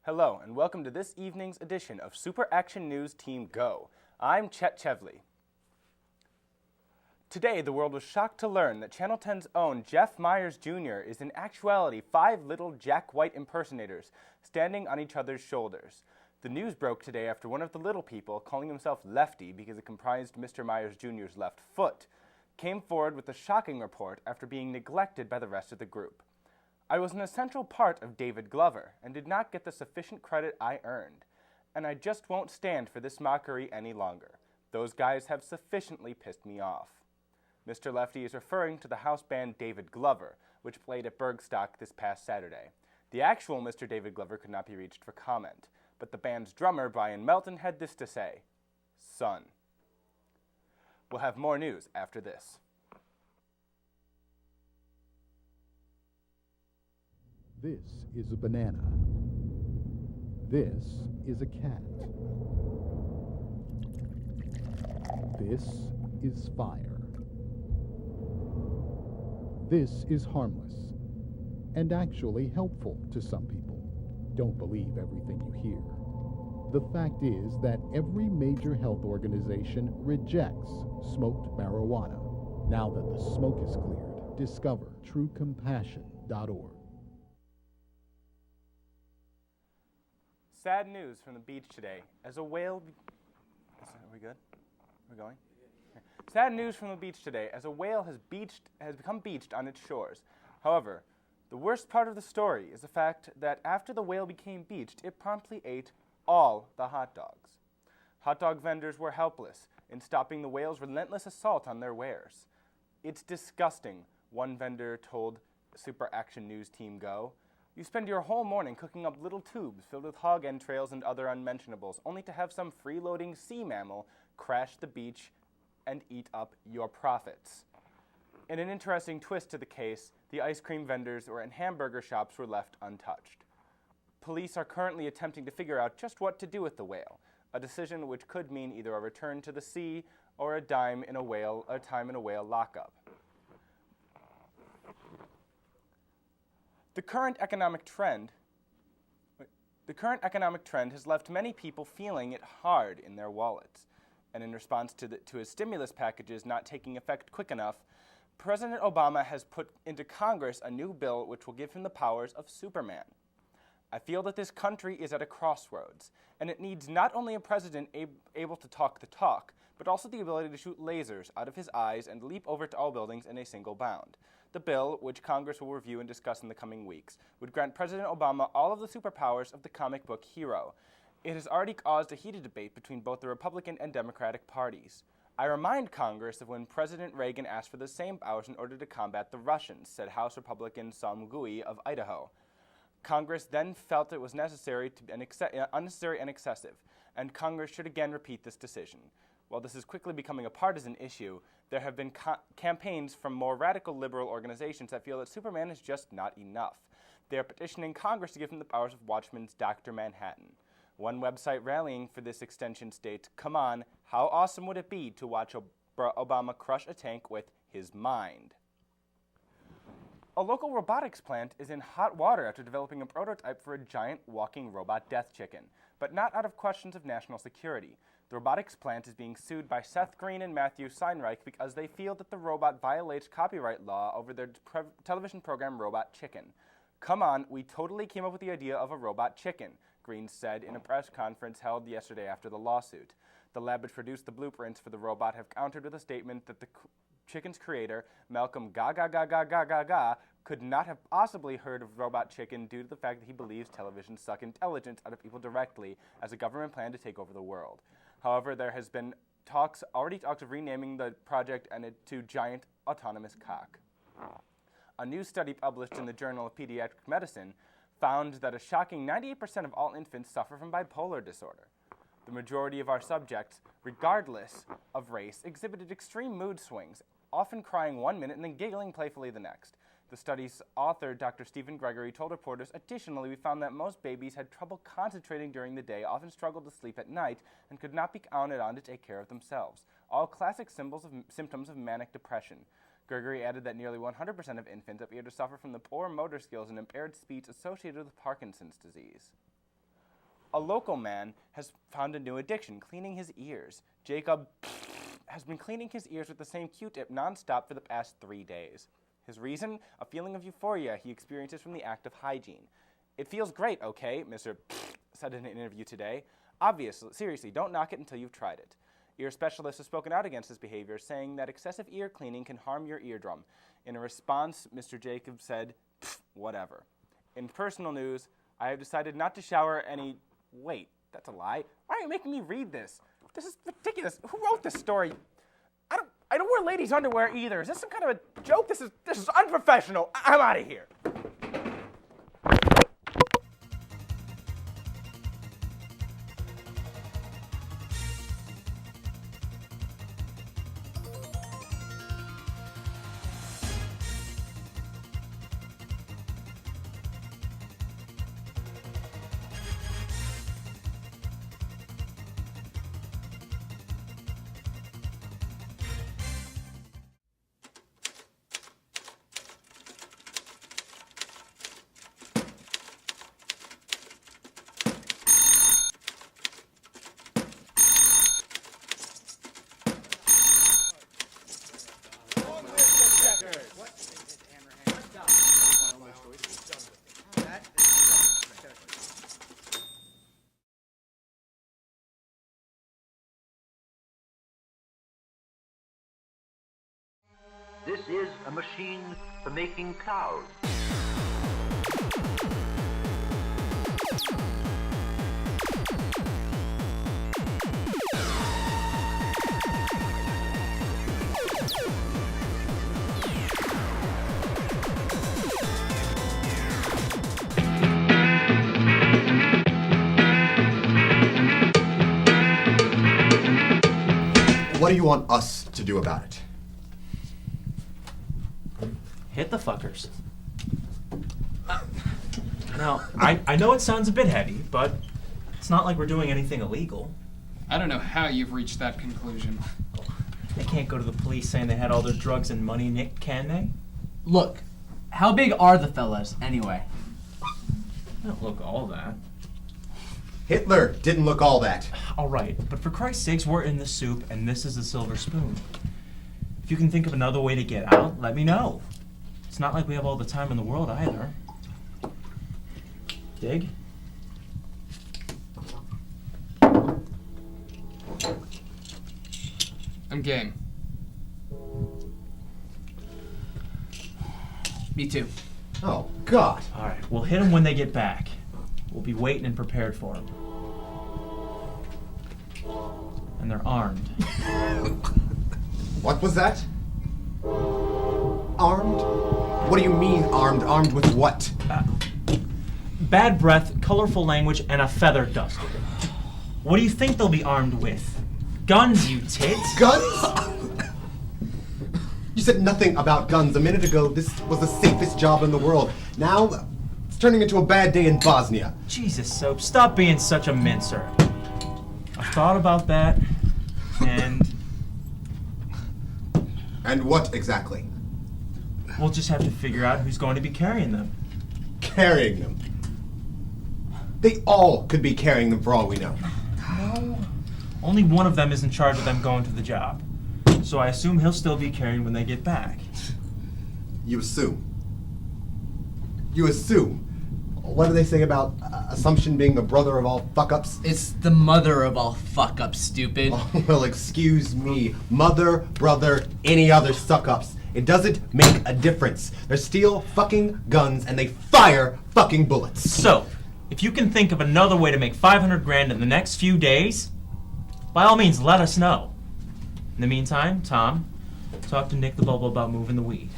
Hello, and welcome to this evening's edition of Super Action News Team Go. I'm Chet Chevley. Today, the world was shocked to learn that Channel 10's own Jeff Myers Jr. is in actuality 5 little Jack White impersonators standing on each other's shoulders. The news broke today after one of the little people, calling himself Lefty because it comprised Mr. Myers Jr.'s left foot, came forward with a shocking report after being neglected by the rest of the group. I was an essential part of David Glover and did not get the sufficient credit I earned, and I just won't stand for this mockery any longer. Those guys have sufficiently pissed me off. Mr. Lefty is referring to the house band David Glover, which played at Bergstock this past Saturday. The actual Mr. David Glover could not be reached for comment, but the band's drummer, Brian Melton, had this to say: "Son." We'll have more news after this. This is a banana. This is a cat. This is fire. This is harmless and actually helpful to some people. Don't believe everything you hear. The fact is that every major health organization rejects smoked marijuana. Now that the smoke is cleared, discover truecompassion.org. Sad news from the beach today as a whale... Are we good? We're going? Sad news from the beach today as a whale has become beached on its shores. However, the worst part of the story is the fact that after the whale became beached, it promptly ate all the hot dogs. Hot dog vendors were helpless in stopping the whale's relentless assault on their wares. "It's disgusting," one vendor told Super Action News Team Go. "You spend your whole morning cooking up little tubes filled with hog entrails and other unmentionables, only to have some freeloading sea mammal crash the beach and eat up your profits." In an interesting twist to the case, the ice cream vendors and hamburger shops were left untouched. Police are currently attempting to figure out just what to do with the whale, a decision which could mean either a return to the sea or a time in a whale lockup. The current economic trend has left many people feeling it hard in their wallets. And in response to his stimulus packages not taking effect quick enough, President Obama has put into Congress a new bill which will give him the powers of Superman. "I feel that this country is at a crossroads, and it needs not only a president able to talk the talk, but also the ability to shoot lasers out of his eyes and leap over tall buildings in a single bound." The bill, which Congress will review and discuss in the coming weeks, would grant President Obama all of the superpowers of the comic book hero. It has already caused a heated debate between both the Republican and Democratic parties. "I remind Congress of when President Reagan asked for the same powers in order to combat the Russians," said House Republican Sam Gui of Idaho. Congress then felt it was unnecessary and excessive, and Congress should again repeat this decision. While this is quickly becoming a partisan issue, there have been campaigns from more radical liberal organizations that feel that Superman is just not enough. They are petitioning Congress to give him the powers of Watchmen's Dr. Manhattan. One website rallying for this extension states, "Come on, how awesome would it be to watch Obama crush a tank with his mind?" A local robotics plant is in hot water after developing a prototype for a giant walking robot death chicken, but not out of questions of national security. The robotics plant is being sued by Seth Green and Matthew Seinreich because they feel that the robot violates copyright law over their television program Robot Chicken. "Come on, we totally came up with the idea of a robot chicken," Green said in a press conference held yesterday after the lawsuit. The lab which produced the blueprints for the robot have countered with a statement that the chicken's creator, Malcolm Ga, could not have possibly heard of Robot Chicken due to the fact that he believes television suck intelligence out of people directly as a government plan to take over the world. However, there has been talks of renaming the project to Giant Autonomous Cock. A new study published in the Journal of Pediatric Medicine found that a shocking 98% of all infants suffer from bipolar disorder. The majority of our subjects, regardless of race, exhibited extreme mood swings, often crying 1 minute and then giggling playfully the next. The study's author, Dr. Stephen Gregory, told reporters, "Additionally, we found that most babies had trouble concentrating during the day, often struggled to sleep at night, and could not be counted on to take care of themselves. All classic symptoms of manic depression." Gregory added that nearly 100% of infants appear to suffer from the poor motor skills and impaired speech associated with Parkinson's disease. A local man has found a new addiction, cleaning his ears. Jacob has been cleaning his ears with the same Q-tip nonstop for the past 3 days. His reason? A feeling of euphoria he experiences from the act of hygiene. It feels great, okay, Mr. said in an interview today. Obviously, seriously, don't knock it until you've tried it. Ear specialists have spoken out against this behavior, saying that excessive ear cleaning can harm your eardrum. In a response, Mr. Jacob said, whatever. In personal news, I have decided not to shower any... Wait, that's a lie. Why are you making me read this? This is ridiculous. Who wrote this story? I don't wear ladies' underwear either. Is this some kind of a joke? This is unprofessional. I'm out of here. This is a machine for making cows. What do you want us to do about it? Hit the fuckers. Now, I know it sounds a bit heavy, but it's not like we're doing anything illegal. I don't know how you've reached that conclusion. They can't go to the police saying they had all their drugs and money nicked, can they? Look, how big are the fellas, anyway? They don't look all that. Hitler didn't look all that. All right, but for Christ's sakes, we're in the soup, and this is a silver spoon. If you can think of another way to get out, let me know. It's not like we have all the time in the world, either. Dig? I'm game. Me too. Oh, God. All right, we'll hit them when they get back. We'll be waiting and prepared for them. And they're armed. What was that? Armed? What do you mean armed? Armed with what? Bad breath, colorful language, and a feather duster. What do you think they'll be armed with? Guns, you tits! Guns? You said nothing about guns a minute ago. This was the safest job in the world. Now, it's turning into a bad day in Bosnia. Jesus, Soap, stop being such a mincer. I've thought about that, and... And what exactly? We'll just have to figure out who's going to be carrying them. Carrying them. They all could be carrying them for all we know. No. Only one of them is in charge of them going to the job. So I assume he'll still be carrying when they get back. You assume. You assume. What do they say about assumption being the brother of all fuck-ups? It's the mother of all fuck-ups, stupid. Oh, well, excuse me. Mother, brother, any other suck-ups. It doesn't make a difference. They steal fucking guns and they fire fucking bullets. So, if you can think of another way to make 500 grand in the next few days, by all means, let us know. In the meantime, Tom, talk to Nick the Bubble about moving the weed.